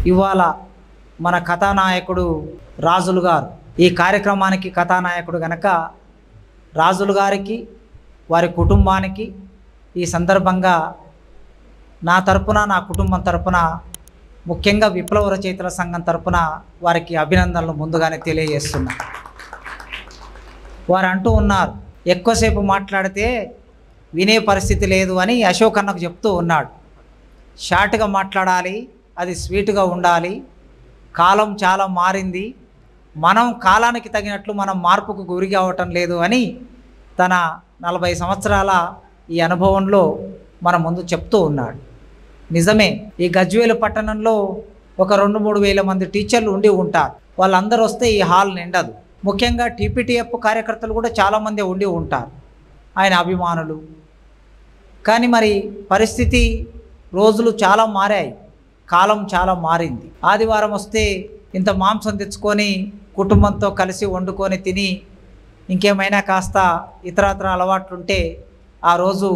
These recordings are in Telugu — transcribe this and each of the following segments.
ఇవాళ మన కథానాయకుడు రాజులు గారు ఈ కార్యక్రమానికి కథానాయకుడు గనక రాజులు గారికి వారి కుటుంబానికి ఈ సందర్భంగా నా తరపున నా కుటుంబం తరపున ముఖ్యంగా విప్లవ రచయితల సంఘం తరపున వారికి అభినందనలు ముందుగానే తెలియజేస్తున్నా. వారు అంటూ ఉన్నారు, ఎక్కువసేపు మాట్లాడితే వినే పరిస్థితి లేదు అని అశోక్ అన్నకు చెప్తూ ఉన్నాడు. షార్ట్గా మాట్లాడాలి, అది స్వీట్గా ఉండాలి. కాలం చాలా మారింది, మనం కాలానికి తగినట్లు మనం మార్పుకు గురి కావటం లేదు అని తన 40 సంవత్సరాల ఈ అనుభవంలో మన ముందు చెప్తూ ఉన్నాడు. నిజమే, ఈ గజ్వేలు పట్టణంలో ఒక 2-3 వేల మంది టీచర్లు ఉండి ఉంటారు. వాళ్ళందరూ వస్తే ఈ హాల్ నిండదు. ముఖ్యంగా టీపీటీఎఫ్ కార్యకర్తలు కూడా చాలామంది ఉండి ఉంటారు, ఆయన అభిమానులు. కానీ మరి పరిస్థితి, రోజులు చాలా మారాయి, కాలం చాలా మారింది. ఆదివారం వస్తే ఇంత మాంసం తెచ్చుకొని కుటుంబంతో కలిసి వండుకొని తిని ఇంకేమైనా కాస్త ఇతరత్ర అలవాట్లుంటే ఆ రోజు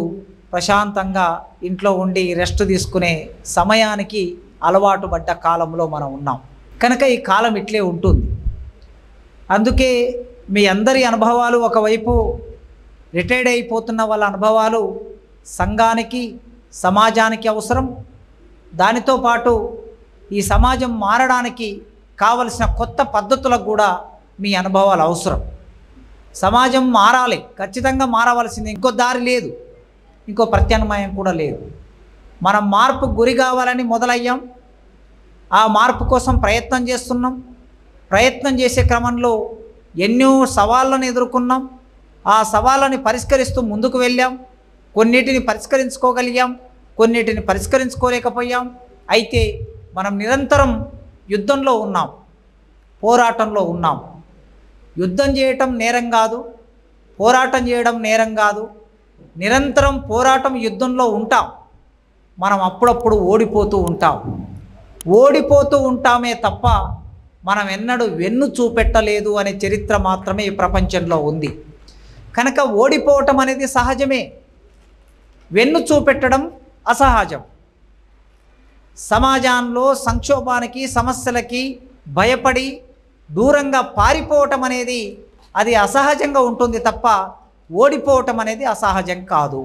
ప్రశాంతంగా ఇంట్లో ఉండి రెస్ట్ తీసుకునే సమయానికి అలవాటు పడ్డ కాలంలో మనం ఉన్నాం కనుక ఈ కాలం ఇట్లే ఉంటుంది. అందుకే మీ అందరి అనుభవాలు, ఒకవైపు రిటైర్డ్ అయిపోతున్న వాళ్ళ అనుభవాలు సంఘానికి సమాజానికి అవసరం. దానితో పాటు ఈ సమాజం మారడానికి కావలసిన కొత్త పద్ధతులకు కూడా మీ అనుభవాలు అవసరం. సమాజం మారాలి, ఖచ్చితంగా మారవలసింది, ఇంకో దారి లేదు, ఇంకో ప్రత్యామ్నాయం కూడా లేదు. మనం మార్పుకు గురి కావాలని మొదలయ్యాం, ఆ మార్పు కోసం ప్రయత్నం చేస్తున్నాం. ప్రయత్నం చేసే క్రమంలో ఎన్నో సవాళ్ళను ఎదుర్కొన్నాం, ఆ సవాళ్ళని పరిష్కరిస్తూ ముందుకు వెళ్ళాం. కొన్నిటిని పరిష్కరించుకోగలిగాం, కొన్నిటిని పరిష్కరించుకోలేకపోయాం. అయితే మనం నిరంతరం యుద్ధంలో ఉన్నాం, పోరాటంలో ఉన్నాం. యుద్ధం చేయటం నేరం కాదు, పోరాటం చేయడం నేరం కాదు. నిరంతరం పోరాటం, యుద్ధంలో ఉంటాం. మనం అప్పుడప్పుడు ఓడిపోతూ ఉంటాం, ఓడిపోతూ ఉంటామే తప్ప మనం ఎన్నడూ వెన్ను చూపెట్టలేదు అనే చరిత్ర మాత్రమే ఈ ప్రపంచంలో ఉంది. కనుక ఓడిపోవటం అనేది సహజమే, వెన్ను చూపెట్టడం అసహజం. సమాజంలో సంక్షోభానికి, సమస్యలకి భయపడి దూరంగా పారిపోవటం అనేది అది అసహజంగా ఉంటుంది తప్ప ఓడిపోవటం అనేది అసహజం కాదు.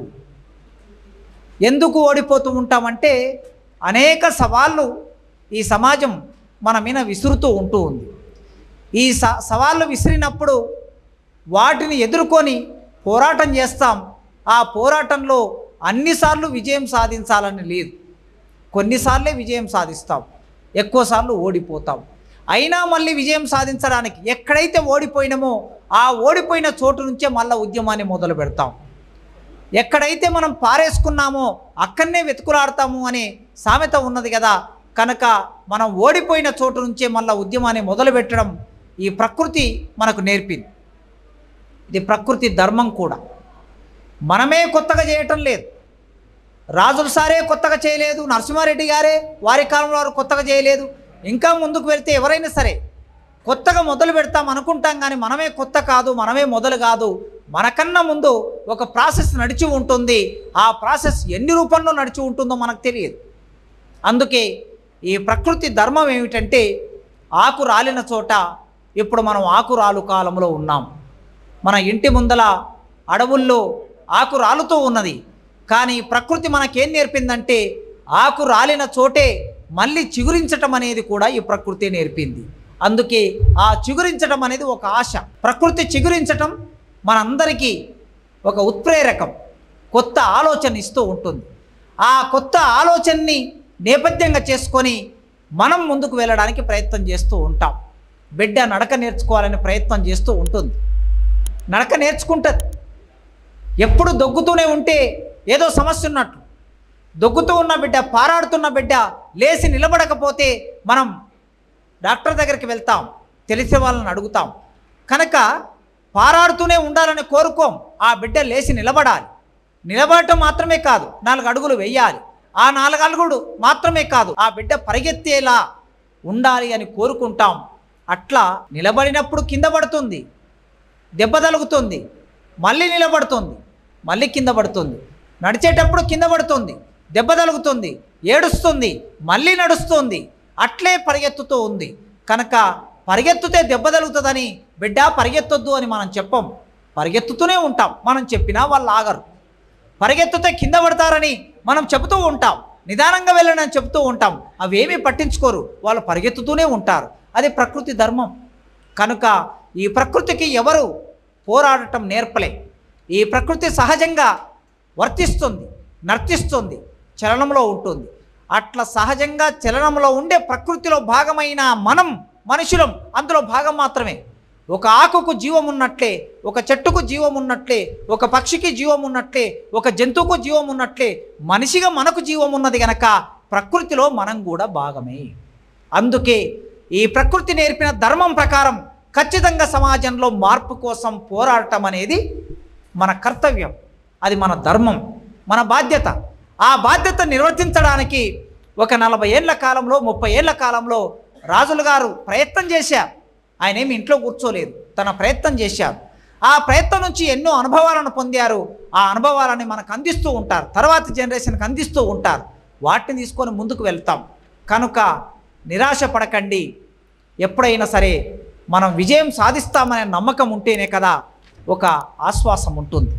ఎందుకు ఓడిపోతూ ఉంటామంటే అనేక సవాళ్ళు ఈ సమాజం మన మీద విసురుతూ ఉంటూ ఉంది. ఈ సవాళ్ళు విసిరినప్పుడు వాటిని ఎదుర్కొని పోరాటం చేస్తాం. ఆ పోరాటంలో అన్నిసార్లు విజయం సాధించాలని లేదు, కొన్నిసార్లే విజయం సాధిస్తాం, ఎక్కువసార్లు ఓడిపోతాం. అయినా మళ్ళీ విజయం సాధించడానికి ఎక్కడైతే ఓడిపోయినామో ఆ ఓడిపోయిన చోటు నుంచే మళ్ళీ ఉద్యమాన్ని మొదలు పెడతాం. ఎక్కడైతే మనం పారేసుకున్నామో అక్కడనే వెతుకులాడతాము అనే సామెత ఉన్నది కదా. కనుక మనం ఓడిపోయిన చోటు నుంచే మళ్ళీ ఉద్యమాన్ని మొదలు పెట్టడం ఈ ప్రకృతి మనకు నేర్పింది. ఇది ప్రకృతి ధర్మం కూడా. మనమే కొత్తగా చేయటం లేదు, రాజుల సారే కొత్తగా చేయలేదు, నరసింహారెడ్డి గారే వారి కాలంలో వారు కొత్తగా చేయలేదు. ఇంకా ముందుకు వెళ్తే ఎవరైనా సరే కొత్తగా మొదలు పెడతాం అనుకుంటాం, కానీ మనమే కొత్త కాదు, మనమే మొదలు కాదు. మనకన్నా ముందు ఒక ప్రాసెస్ నడిచి ఉంటుంది. ఆ ప్రాసెస్ ఎన్ని రూపంలో నడిచి ఉంటుందో మనకు తెలియదు. అందుకే ఈ ప్రకృతి ధర్మం ఏమిటంటే ఆకు రాలిన చోట ఇప్పుడు మనం ఆకు రాలు కాలంలో ఉన్నాం. మన ఇంటి ముందల అడవుల్లో ఆకు రాలుతూ ఉన్నది, కానీ ప్రకృతి మనకేం నేర్పిందంటే ఆకు రాలిన చోటే మళ్ళీ చిగురించటం అనేది కూడా ఈ ప్రకృతి నేర్పింది. అందుకే ఆ చిగురించటం అనేది ఒక ఆశ. ప్రకృతి చిగురించటం మనందరికీ ఒక ఉత్ప్రేరకం, కొత్త ఆలోచన ఇస్తూ ఉంటుంది. ఆ కొత్త ఆలోచనని నేపథ్యంగా చేసుకొని మనం ముందుకు వెళ్ళడానికి ప్రయత్నం చేస్తూ ఉంటాం. బిడ్డ నడక నేర్చుకోవాలని ప్రయత్నం చేస్తూ ఉంటుంది, నడక నేర్చుకుంటుంది. ఎప్పుడు దొగ్గుతూనే ఉంటే ఏదో సమస్య ఉన్నట్లు. దొగ్గుతూ ఉన్న బిడ్డ, పారాడుతున్న బిడ్డ లేచి నిలబడకపోతే మనం డాక్టర్ దగ్గరికి వెళ్తాం, తెలిసే వాళ్ళని అడుగుతాం. కనుక పారాడుతూనే ఉండాలని కోరుకోం. ఆ బిడ్డ లేచి నిలబడాలి. నిలబడటం మాత్రమే కాదు, 4 అడుగులు వెయ్యాలి. ఆ 4 అడుగులు మాత్రమే కాదు, ఆ బిడ్డ పరిగెత్తేలా ఉండాలి అని కోరుకుంటాం. అట్లా నిలబడినప్పుడు కింద పడుతుంది, దెబ్బ తలుగుతుంది, మళ్ళీ నిలబడుతుంది, మళ్ళీ కింద పడుతుంది. నడిచేటప్పుడు కింద పడుతుంది, దెబ్బ తలుగుతుంది, ఏడుస్తుంది, మళ్ళీ నడుస్తుంది. అట్లే పరిగెత్తుతూ ఉంది. కనుక పరిగెత్తుతే దెబ్బ తగులుతుందని బిడ్డ పరిగెత్తొద్దు అని మనం చెప్పం, పరిగెత్తుతూనే ఉంటాం. మనం చెప్పినా వాళ్ళు ఆగరు. పరిగెత్తుతే కింద పడతారని మనం చెబుతూ ఉంటాం, నిదానంగా వెళ్ళండి అని చెబుతూ ఉంటాం, అవేమీ పట్టించుకోరు, వాళ్ళు పరిగెత్తుతూనే ఉంటారు. అది ప్రకృతి ధర్మం. కనుక ఈ ప్రకృతికి ఎవరు పోరాడటం నేర్పలే. ఈ ప్రకృతి సహజంగా వర్తిస్తుంది, నర్తిస్తుంది, చలనంలో ఉంటుంది. అట్లా సహజంగా చలనంలో ఉండే ప్రకృతిలో భాగమైన మనం మనుషులం అందులో భాగం మాత్రమే. ఒక ఆకుకు జీవం ఉన్నట్లే, ఒక చెట్టుకు జీవం ఉన్నట్లే, ఒక పక్షికి జీవం ఉన్నట్లే, ఒక జంతువుకు జీవం ఉన్నట్లే మనిషిగా మనకు జీవం ఉన్నది గనక ప్రకృతిలో మనం కూడా భాగమే. అందుకే ఈ ప్రకృతి నేర్పిన ధర్మం ప్రకారం ఖచ్చితంగా సమాజంలో మార్పు కోసం పోరాడటం అనేది మన కర్తవ్యం, అది మన ధర్మం, మన బాధ్యత. ఆ బాధ్యత నిర్వర్తించడానికి ఒక 40 ఏళ్ల కాలంలో 30 ఏళ్ల కాలంలో రాజులు గారు ప్రయత్నం చేశారు. ఆయన ఏమి ఇంట్లో కూర్చోలేదు, తన ప్రయత్నం చేశారు. ఆ ప్రయత్నం నుంచి ఎన్నో అనుభవాలను పొందారు. ఆ అనుభవాలని మనకు అందిస్తూ ఉంటారు, తర్వాతి జనరేషన్కి అందిస్తూ ఉంటారు. వాటిని తీసుకొని ముందుకు వెళ్తాం. కనుక నిరాశ పడకండి. ఎప్పుడైనా సరే మనం విజయం సాధిస్తామనే నమ్మకం ఉంటేనే కదా ఒక ఆశ్వాసం ఉంటుంది.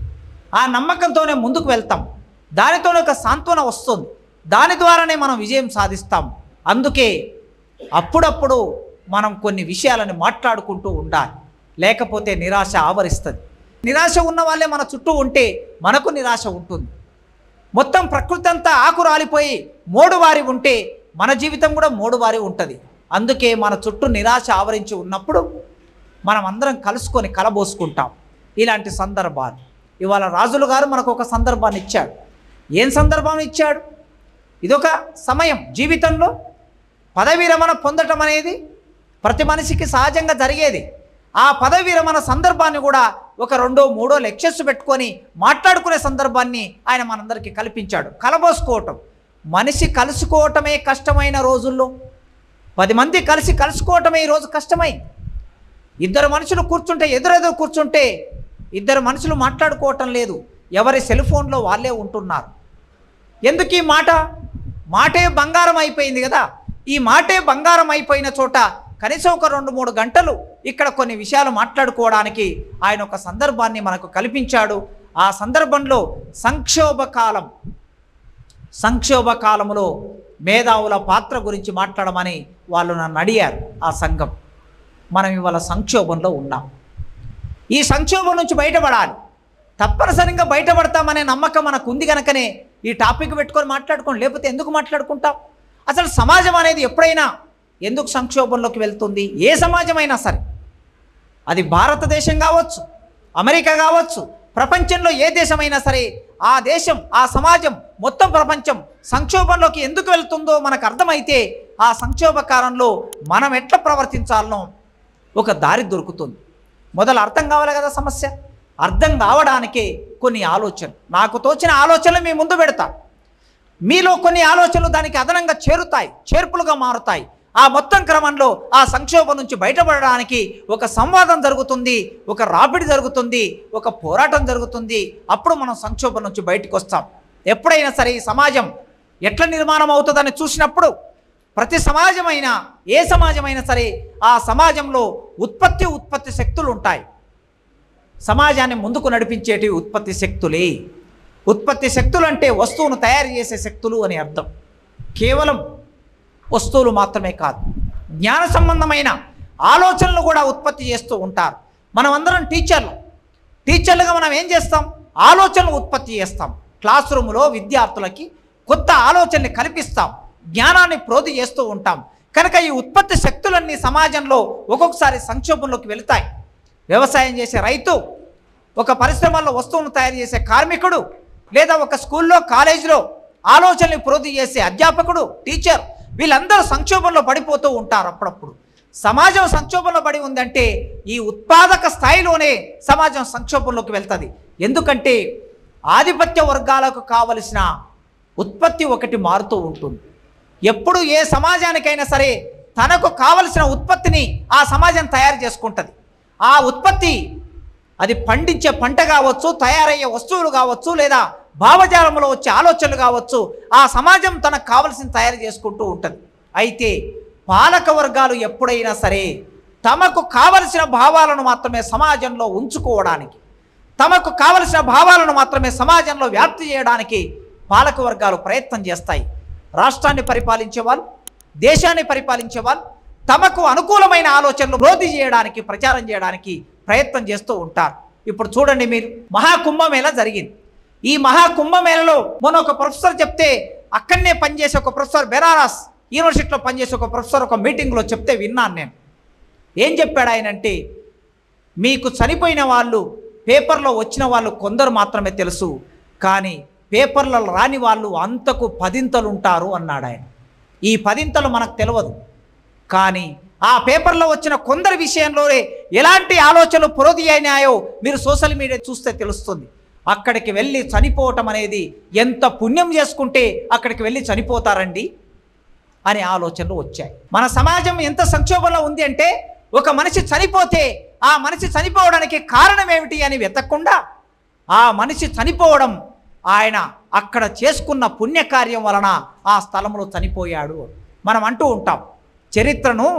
ఆ నమ్మకంతోనే ముందుకు వెళ్తాం, దానితోనే ఒక సాంత్వన వస్తుంది, దాని ద్వారానే మనం విజయం సాధిస్తాం. అందుకే అప్పుడప్పుడు మనం కొన్ని విషయాలను మాట్లాడుకుంటూ ఉండాలి, లేకపోతే నిరాశ ఆవరిస్తుంది. నిరాశ ఉన్న వాళ్ళే మన చుట్టూ ఉంటే మనకు నిరాశ ఉంటుంది. మొత్తం ప్రకృతి అంతా ఆకు రాలిపోయి మోడువారి ఉంటే మన జీవితం కూడా మోడువారి ఉంటుంది. అందుకే మన చుట్టూ నిరాశ ఆవరించి ఉన్నప్పుడు మనం అందరం కలుసుకొని కలబోసుకుంటాం. ఇలాంటి సందర్భాలు ఇవాళ రాజులు గారు మనకు ఒక సందర్భాన్ని ఇచ్చాడు. ఏం సందర్భం ఇచ్చాడు? ఇదొక సమయం, జీవితంలో పదవి విరమణ పొందటం అనేది ప్రతి మనిషికి సహజంగా జరిగేది. ఆ పదవి విరమణ సందర్భాన్ని కూడా ఒక 2-3 లెక్చర్స్ పెట్టుకొని మాట్లాడుకునే సందర్భాన్ని ఆయన మనందరికీ కల్పించాడు. కలబోసుకోవటం, మనిషి కలుసుకోవటమే కష్టమైన రోజుల్లో 10 మంది కలుసుకోవటమే ఈరోజు కష్టమై. 2 మనుషులు కూర్చుంటే ఎదురెదురు కూర్చుంటే 2 మనుషులు మాట్లాడుకోవటం లేదు, ఎవరి సెల్ ఫోన్లో వాళ్ళే ఉంటున్నారు. ఎందుకు ఈ మాటే బంగారం అయిపోయింది కదా. ఈ మాటే బంగారం అయిపోయిన చోట కనీసం ఒక 2-3 గంటలు ఇక్కడ కొన్ని విషయాలు మాట్లాడుకోవడానికి ఆయన ఒక సందర్భాన్ని మనకు కల్పించాడు. ఆ సందర్భంలో సంక్షోభ కాలంలో మేధావుల పాత్ర గురించి మాట్లాడమని వాళ్ళు నన్ను అడిగారు. ఆ సంఘం, మనం ఇవాళ సంక్షోభంలో ఉన్నాం. ఈ సంక్షోభం నుంచి బయటపడాలి, తప్పనిసరిగా బయటపడతామనే నమ్మకం మనకు ఉంది కనుకనే ఈ టాపిక్ పెట్టుకొని మాట్లాడుకోండి. లేకపోతే ఎందుకు మాట్లాడుకుంటాం? అసలు సమాజం అనేది ఎప్పుడైనా ఎందుకు సంక్షోభంలోకి వెళ్తుంది? ఏ సమాజమైనా సరే, అది భారతదేశం కావచ్చు, అమెరికా కావచ్చు, ప్రపంచంలో ఏ దేశమైనా సరే, ఆ దేశం, ఆ సమాజం, మొత్తం ప్రపంచం సంక్షోభంలోకి ఎందుకు వెళ్తుందో మనకు అర్థమైతే ఆ సంక్షోభ కాలంలో మనం ఎట్లా ప్రవర్తించాలనో ఒక దారి దొరుకుతుంది. మొదలు అర్థం కావాలి కదా సమస్య. అర్థం కావడానికే కొన్ని ఆలోచనలు, నాకు తోచిన ఆలోచనలు మీ ముందు పెడతా. మీలో కొన్ని ఆలోచనలు దానికి అదనంగా చేరుతాయి, చేర్పులుగా మారుతాయి. ఆ మొత్తం క్రమంలో ఆ సంక్షోభం నుంచి బయటపడడానికి ఒక సంవాదం జరుగుతుంది, ఒక రాపిడి జరుగుతుంది, ఒక పోరాటం జరుగుతుంది. అప్పుడు మనం సంక్షోభం నుంచి బయటకు వస్తాం. ఎప్పుడైనా సరే ఈ సమాజం ఎట్లా నిర్మాణం అవుతుందని చూసినప్పుడు ప్రతి సమాజమైనా, ఏ సమాజమైనా సరే, ఆ సమాజంలో ఉత్పత్తి శక్తులు ఉంటాయి. సమాజాన్ని ముందుకు నడిపించేటివి ఉత్పత్తి శక్తులే. ఉత్పత్తి శక్తులు అంటే వస్తువును తయారు చేసే శక్తులు అని అర్థం. కేవలం వస్తువులు మాత్రమే కాదు, జ్ఞాన సంబంధమైన ఆలోచనలు కూడా ఉత్పత్తి చేస్తూ ఉంటారు. మనం అందరం టీచర్లుగా మనం ఏం చేస్తాం? ఆలోచనలు ఉత్పత్తి చేస్తాం. క్లాస్ రూమ్లో విద్యార్థులకి కొత్త ఆలోచనని కల్పిస్తాం, జ్ఞానాన్ని ప్రోధి చేస్తూ ఉంటాం. కనుక ఈ ఉత్పత్తి శక్తులన్నీ సమాజంలో ఒక్కొక్కసారి సంక్షోభంలోకి వెళతాయి. వ్యవసాయం చేసే రైతు, ఒక పరిశ్రమల్లో వస్తువును తయారు చేసే కార్మికుడు, లేదా ఒక స్కూల్లో కాలేజీలో ఆలోచనలు ప్రోధి చేసే అధ్యాపకుడు, టీచర్, వీళ్ళందరూ సంక్షోభంలో పడిపోతూ ఉంటారు. అప్పుడప్పుడు సమాజం సంక్షోభంలో పడి ఉందంటే ఈ ఉత్పాదక స్థాయిలోనే సమాజం సంక్షోభంలోకి వెళ్తుంది. ఎందుకంటే ఆధిపత్య వర్గాలకు కావలసిన ఉత్పత్తి ఒకటి మారుతూ ఉంటుంది. ఎప్పుడు ఏ సమాజానికైనా సరే తనకు కావలసిన ఉత్పత్తిని ఆ సమాజం తయారు చేసుకుంటుంది. ఆ ఉత్పత్తి అది పండించే పంట కావచ్చు, తయారయ్యే వస్తువులు కావచ్చు, లేదా భావజాలంలో వచ్చే ఆలోచనలు కావచ్చు, ఆ సమాజం తనకు కావలసిన తయారు చేసుకుంటూ ఉంటుంది. అయితే పాలక వర్గాలు ఎప్పుడైనా సరే తమకు కావలసిన భావాలను మాత్రమే సమాజంలో ఉంచుకోవడానికి, తమకు కావలసిన భావాలను మాత్రమే సమాజంలో వ్యాప్తి చేయడానికి పాలక వర్గాలు ప్రయత్నం చేస్తాయి. రాష్ట్రాన్ని పరిపాలించే వాళ్ళు, దేశాన్ని పరిపాలించే వాళ్ళు తమకు అనుకూలమైన ఆలోచనలు వృద్ధి చేయడానికి, ప్రచారం చేయడానికి ప్రయత్నం చేస్తూ ఉంటారు. ఇప్పుడు చూడండి, మీరు మహాకుంభమేళ జరిగింది. ఈ మహాకుంభమేళలో మొన్న ఒక ప్రొఫెసర్ చెప్తే, అక్కడనే పనిచేసే ఒక ప్రొఫెసర్, బెనారస్ యూనివర్సిటీలో పనిచేసే ఒక ప్రొఫెసర్ ఒక మీటింగ్లో చెప్తే విన్నాను నేను. ఏం చెప్పాడు ఆయన అంటే, మీకు చనిపోయిన వాళ్ళు పేపర్లో వచ్చిన వాళ్ళు కొందరు మాత్రమే తెలుసు, కానీ పేపర్లో రాని వాళ్ళు అంతకు 10 ఉంటారు అన్నాడు ఆయన. ఈ 10 మనకు తెలియదు, కానీ ఆ పేపర్లో వచ్చిన కొందరి విషయంలోనే ఎలాంటి ఆలోచనలు పురోధి అయినాయో మీరు సోషల్ మీడియా చూస్తే తెలుస్తుంది. అక్కడికి వెళ్ళి చనిపోవటం అనేది ఎంత పుణ్యం చేసుకుంటే అక్కడికి వెళ్ళి చనిపోతారండి అనే ఆలోచనలు వచ్చాయి. మన సమాజం ఎంత సంక్షోభంలో ఉంది అంటే, ఒక మనిషి చనిపోతే ఆ మనిషి చనిపోవడానికి కారణం ఏమిటి అని వెతకకుండా ఆ మనిషి చనిపోవడం ఆయన అక్కడ చేసుకున్న పుణ్యకార్యం వలన ఆ స్థలంలో చనిపోయాడు. మనం అంటూ ఉంటాం, చరిత్రను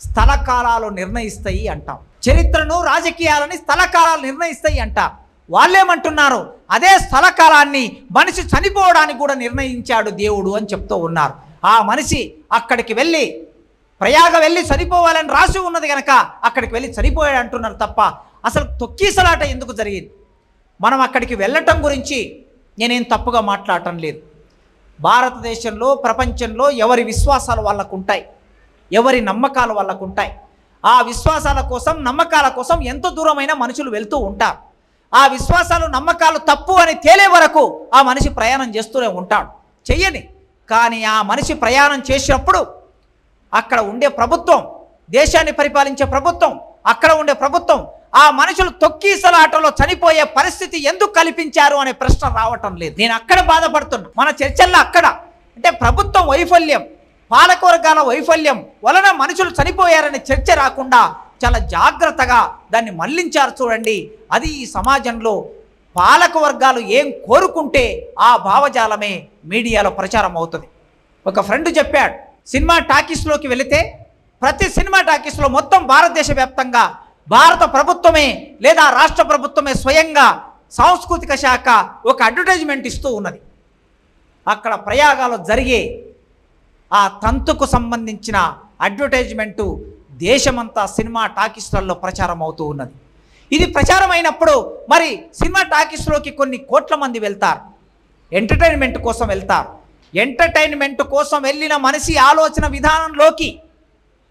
స్థలకాలాలు నిర్ణయిస్తాయి అంటాం. చరిత్రను, రాజకీయాలని స్థలకాలాలు నిర్ణయిస్తాయి అంటారు. వాళ్ళేమంటున్నారు, అదే స్థలకాలాన్ని మనిషి చనిపోవడానికి కూడా నిర్ణయించాడు దేవుడు అని చెప్తూ ఉన్నారు. ఆ మనిషి అక్కడికి వెళ్ళి ప్రయాగ వెళ్ళి చనిపోవాలని రాసి ఉన్నది కనుక అక్కడికి వెళ్ళి చనిపోయాడు అంటున్నారు తప్ప అసలు తొక్కీసలాట ఎందుకు జరిగింది? మనం అక్కడికి వెళ్ళటం గురించి నేనేం తప్పుగా మాట్లాడటం లేదు. భారతదేశంలో, ప్రపంచంలో ఎవరి విశ్వాసాలు వాళ్ళకు ఉంటాయి, ఎవరి నమ్మకాలు వాళ్ళకు ఉంటాయి. ఆ విశ్వాసాల కోసం, నమ్మకాల కోసం ఎంత దూరమైన మనుషులు వెళ్తూ ఉంటారు. ఆ విశ్వాసాలు, నమ్మకాలు తప్పు అని తేలే వరకు ఆ మనిషి ప్రయాణం చేస్తూనే ఉంటాడు. చెయ్యని, కానీ ఆ మనిషి ప్రయాణం చేసినప్పుడు అక్కడ ఉండే ప్రభుత్వం, దేశాన్ని పరిపాలించే ప్రభుత్వం, అక్కడ ఉండే ప్రభుత్వం ఆ మనుషులు తొక్కీసలాటలో చనిపోయే పరిస్థితి ఎందుకు కల్పించారు అనే ప్రశ్న రావటం లేదు. నేను అక్కడ బాధపడుతున్నా. మన చర్చల్లో అక్కడ అంటే ప్రభుత్వం వైఫల్యం, పాలకవర్గాల వైఫల్యం వలన మనుషులు చనిపోయారనే చర్చ రాకుండా చాలా జాగ్రత్తగా దాన్ని మళ్లించారు చూడండి. అది ఈ సమాజంలో పాలక వర్గాలు ఏం కోరుకుంటే ఆ భావజాలమే మీడియాలో ప్రచారం అవుతుంది. ఒక ఫ్రెండ్ చెప్పాడు, సినిమా టాకీస్లోకి వెళితే ప్రతి సినిమా టాకీస్లో మొత్తం భారతదేశ వ్యాప్తంగా భారత ప్రభుత్వమే లేదా రాష్ట్ర ప్రభుత్వమే స్వయంగా సాంస్కృతిక శాఖ ఒక అడ్వర్టైజ్మెంట్ ఇస్తూ ఉన్నది. అక్కడ ప్రయాగాలు జరిగే ఆ తంతుకు సంబంధించిన అడ్వర్టైజ్మెంటు దేశమంతా సినిమా టాకీస్లలో ప్రచారం అవుతూ ఉన్నది. ఇది ప్రచారం అయినప్పుడు మరి సినిమా టాకీస్లోకి కొన్ని కోట్ల మంది వెళ్తారు, ఎంటర్టైన్మెంట్ కోసం వెళ్తారు. ఎంటర్టైన్మెంట్ కోసం వెళ్ళిన మనిషి ఆలోచన విధానంలోకి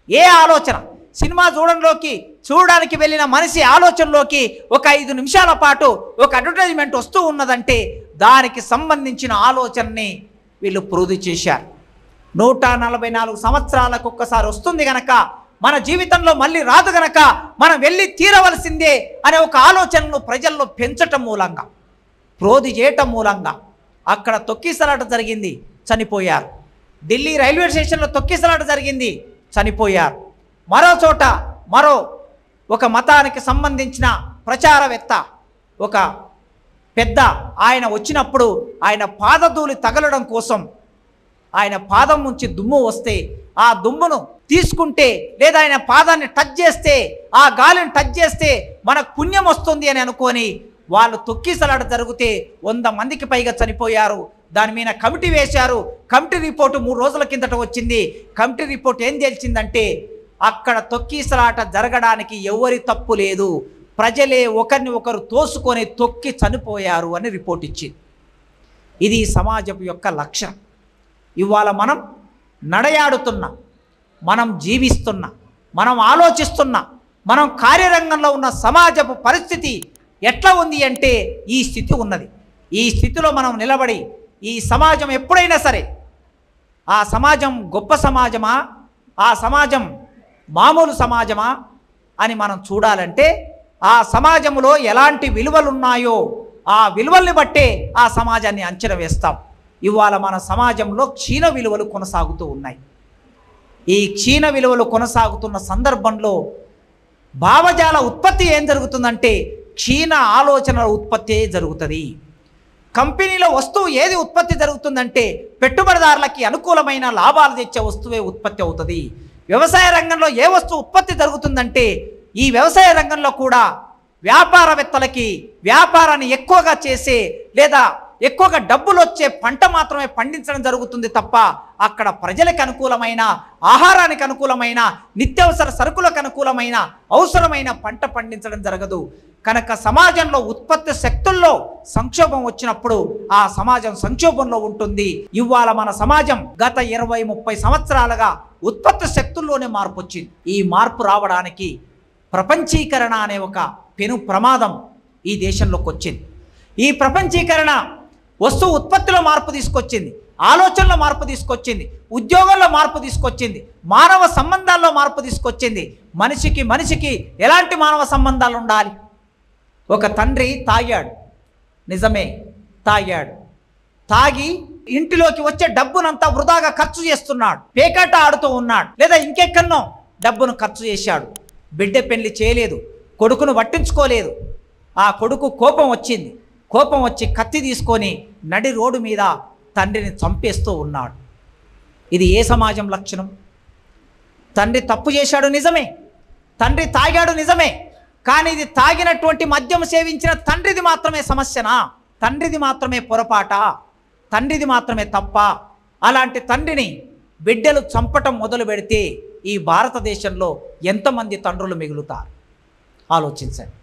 ఏ ఆలోచన, సినిమా చూడడానికి వెళ్ళిన మనిషి ఆలోచనలోకి ఒక 5 నిమిషాల పాటు ఒక అడ్వర్టైజ్మెంట్ వస్తూ ఉన్నదంటే దానికి సంబంధించిన ఆలోచనని వీళ్ళు ప్రూవ్ చేశారు. 144 సంవత్సరాలకు ఒక్కసారి వస్తుంది గనక, మన జీవితంలో మళ్ళీ రాదు గనక మనం వెళ్ళి తీరవలసిందే అనే ఒక ఆలోచనను ప్రజల్లో పెంచటం మూలంగా, ప్రోధి చేయటం మూలంగా అక్కడ తొక్కిసలాట జరిగింది, చనిపోయారు. ఢిల్లీ రైల్వే స్టేషన్లో తొక్కిసలాట జరిగింది, చనిపోయారు. మరో చోట మరో ఒక మతానికి సంబంధించిన ప్రచారవేత్త, ఒక పెద్ద ఆయన వచ్చినప్పుడు ఆయన పాదధూళి తగలడం కోసం, ఆయన పాదం నుంచి దుమ్ము వస్తే ఆ దుమ్మును తీసుకుంటే లేదా ఆయన పాదాన్ని టచ్ చేస్తే, ఆ గాలిని టచ్ చేస్తే మనకు పుణ్యం వస్తుంది అని అనుకొని వాళ్ళు తొక్కిసలాట జరిగితే 100 మందికి పైగా చనిపోయారు. దాని మీద కమిటీ వేశారు. కమిటీ రిపోర్టు 3 రోజుల కిందట వచ్చింది. కమిటీ రిపోర్ట్ ఏం తేల్చిందంటే అక్కడ తొక్కిసలాట జరగడానికి ఎవరి తప్పు లేదు, ప్రజలే ఒకరిని ఒకరు తోసుకొని తొక్కి చనిపోయారు అని రిపోర్ట్ ఇచ్చింది. ఇది సమాజం యొక్క లక్ష్యం. ఇవాళ మనం నడయాడుతున్న, మనం జీవిస్తున్న, మనం ఆలోచిస్తున్న, మనం కార్యరంగంలో ఉన్న సమాజపు పరిస్థితి ఎట్లా ఉంది అంటే ఈ స్థితి ఉన్నది. ఈ స్థితిలో మనం నిలబడి ఈ సమాజం ఎప్పుడైనా సరే ఆ సమాజం గొప్ప సమాజమా, ఆ సమాజం మామూలు సమాజమా అని మనం చూడాలంటే ఆ సమాజంలో ఎలాంటి విలువలు ఉన్నాయో ఆ విలువల్ని బట్టే ఆ సమాజాన్ని అంచనా వేస్తాం. ఇవాళ మన సమాజంలో క్షీణ విలువలు కొనసాగుతూ ఉన్నాయి. ఈ క్షీణ విలువలు కొనసాగుతున్న సందర్భంలో భావజాల ఉత్పత్తి ఏం జరుగుతుందంటే క్షీణ ఆలోచనల ఉత్పత్తి జరుగుతుంది. కంపెనీలో వస్తువు ఏది ఉత్పత్తి జరుగుతుందంటే పెట్టుబడిదారులకి అనుకూలమైన లాభాలు తెచ్చే వస్తువే ఉత్పత్తి అవుతుంది. వ్యవసాయ రంగంలో ఏ వస్తువు ఉత్పత్తి జరుగుతుందంటే ఈ వ్యవసాయ రంగంలో కూడా వ్యాపారవేత్తలకి వ్యాపారాన్ని ఎక్కువగా చేసే లేదా ఎక్కువగా డబ్బులు వచ్చే పంట మాత్రమే పండించడం జరుగుతుంది తప్ప అక్కడ ప్రజలకు అనుకూలమైన, ఆహారానికి అనుకూలమైన, నిత్యావసర సరుకులకు అనుకూలమైన, అవసరమైన పంట పండించడం జరగదు. కనుక సమాజంలో ఉత్పత్తి శక్తుల్లో సంక్షోభం వచ్చినప్పుడు ఆ సమాజం సంక్షోభంలో ఉంటుంది. ఇవాళ మన సమాజం గత 20-30 సంవత్సరాలుగా ఉత్పత్తి శక్తుల్లోనే మార్పు వచ్చింది. ఈ మార్పు రావడానికి ప్రపంచీకరణ అనే ఒక పెను ప్రమాదం ఈ దేశంలోకి వచ్చింది. ఈ ప్రపంచీకరణ వస్తువు ఉత్పత్తిలో మార్పు తీసుకొచ్చింది, ఆలోచనలో మార్పు తీసుకొచ్చింది, ఉద్యోగంలో మార్పు తీసుకొచ్చింది, మానవ సంబంధాల్లో మార్పు తీసుకొచ్చింది. మనిషికి ఎలాంటి మానవ సంబంధాలు ఉండాలి? ఒక తండ్రి తాగాడు, నిజమే తాగాడు, తాగి ఇంటిలోకి వచ్చే డబ్బునంతా వృధాగా ఖర్చు చేస్తున్నాడు, పేకాట ఆడుతూ ఉన్నాడు, లేదా ఇంకెక్కన్నో డబ్బును ఖర్చు చేశాడు. బిడ్డ పెళ్లి చేయలేదు, కొడుకును పట్టించుకోలేదు. ఆ కొడుకు కోపం వచ్చింది, కోపం వచ్చి కత్తి తీసుకొని నడి రోడ్డు మీద తండ్రిని చంపేస్తూ ఉన్నాడు. ఇది ఏ సమాజం లక్షణం? తండ్రి తప్పు చేశాడు నిజమే, తండ్రి తాగాడు నిజమే, కానీ ఇది తాగినటువంటి మద్యం సేవించిన తండ్రిది మాత్రమే సమస్యనా? తండ్రిది మాత్రమే పొరపాట? తండ్రిది మాత్రమే తప్ప? అలాంటి తండ్రిని బిడ్డలు చంపటం మొదలు పెడితే ఈ భారతదేశంలో ఎంతమంది తండ్రులు మిగులుతారు ఆలోచించండి.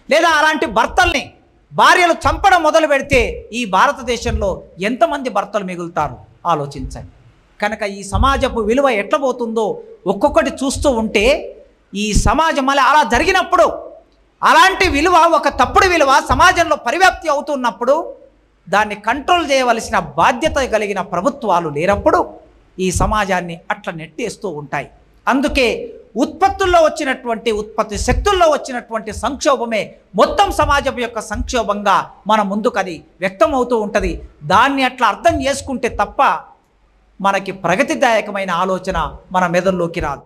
లేదా అలాంటి భర్తల్ని భార్యలు చంపడం మొదలు పెడితే ఈ భారతదేశంలో ఎంతమంది భర్తలు మిగులుతారు ఆలోచించండి. కనుక ఈ సమాజపు విలువ ఎట్లా పోతుందో ఒక్కొక్కటి చూస్తూ ఉంటే ఈ సమాజం మళ్ళీ అలా జరిగినప్పుడు, అలాంటి విలువ ఒక తప్పుడు విలువ సమాజంలో పరివ్యాప్తి అవుతున్నప్పుడు దాన్ని కంట్రోల్ చేయవలసిన బాధ్యత కలిగిన ప్రభుత్వాలు లేనప్పుడు ఈ సమాజాన్ని అట్లా నెట్టేస్తూ ఉంటాయి. అందుకే ఉత్పత్తుల్లో వచ్చినటువంటి, ఉత్పత్తి శక్తుల్లో వచ్చినటువంటి సంక్షోభమే మొత్తం సమాజం యొక్క సంక్షోభంగా మన ముందుకు అది వ్యక్తమవుతూ ఉంటుంది. దాన్ని అట్లా అర్థం చేసుకుంటే తప్ప మనకి ప్రగతిదాయకమైన ఆలోచన మన మెదడులోకి రాదు.